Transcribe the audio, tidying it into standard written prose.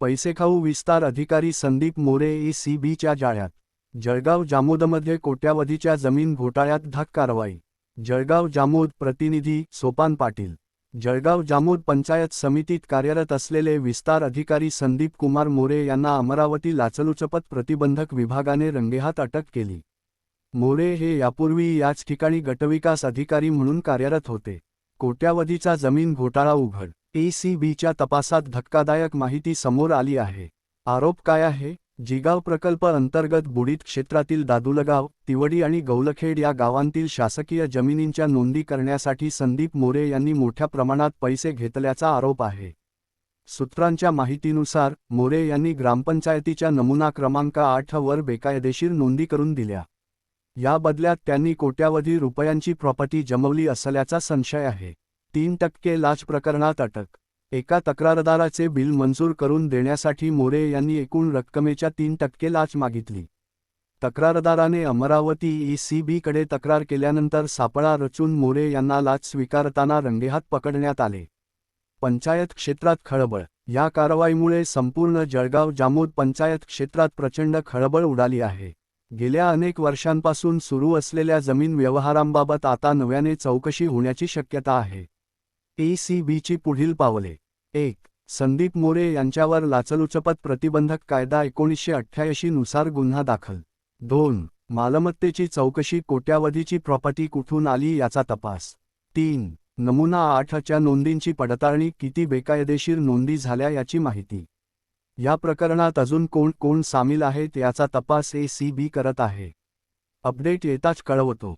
पैसेखाऊ विस्तार अधिकारी संदीप मोरे ECBच्या जाळ्यात. जळगाव जामोदमध्ये कोट्यावधीच्या जमीन घोटाळ्यात धाक कारवाई. जळगाव जामोद प्रतिनिधी सोपान पाटील. जळगाव जामोद पंचायत समितीत कार्यरत असलेले विस्तार अधिकारी संदीप कुमार मोरे यांना अमरावती लाचलुचपत प्रतिबंधक विभागाने रंगेहात अटक केली. मोरे हे यापूर्वी याच ठिकाणी गटविकास अधिकारी म्हणून कार्यरत होते. कोट्यावधीचा जमीन घोटाळा उघड. ECBच्या तपासात धक्कादायक माहिती समोर आली आहे. आरोप काय आहे? जिगाव प्रकल्प अंतर्गत बुडीत क्षेत्रातील दादुलगाव, तिवडी आणि गौलखेड या गावांतील शासकीय जमिनींच्या नोंदी करण्यासाठी संदीप मोरे यांनी मोठ्या प्रमाणात पैसे घेतल्याचा आरोप आहे. सूत्रांच्या माहितीनुसार मोरे यांनी ग्रामपंचायतीच्या नमुना क्रमांक 8 वर बेकायदेशीर नोंदी करून दिल्या. या बदल्यात त्यांनी कोट्यावधी रुपयांची प्रॉपर्टी जमवली असल्याचा संशय आहे. 3% लाच प्रकरणात अटक. एका तक्रारदाराचे बिल मंजूर करून देण्यासाठी मोरे यांनी एकूण रक्कमेच्या 3% लाच मागितली. तक्रारदाराने अमरावती ECBकडे तक्रार केल्यानंतर सापळा रचून मोरे यांना लाच स्वीकारताना रंगेहात पकडण्यात आले. पंचायत क्षेत्रात खळबळ. या कारवाईमुळे संपूर्ण जळगाव जामोद पंचायत क्षेत्रात प्रचंड खळबळ उडाली आहे. गेल्या अनेक वर्षांपासून सुरू असलेल्या जमीन व्यवहारांबाबत आता नव्याने चौकशी होण्याची शक्यता आहे. ECBची पुढील पावले. 1. संदीप मोरे यांच्यावर लाचलुचपत प्रतिबंधक कायदा 1988 नुसार गुन्हा दाखल. 2. मालमत्तेची चौकशी. कोट्यावधीची प्रॉपर्टी कुठून आली याचा तपास. 3. नमुना 8च्या नोंदींची पडताळणी. किती बेकायदेशीर नोंदी झाल्या याची माहिती. या प्रकरणात अजून कोण कोण सामील आहेत याचा तपास ECB करत आहे. अपडेट येताच कळवतो.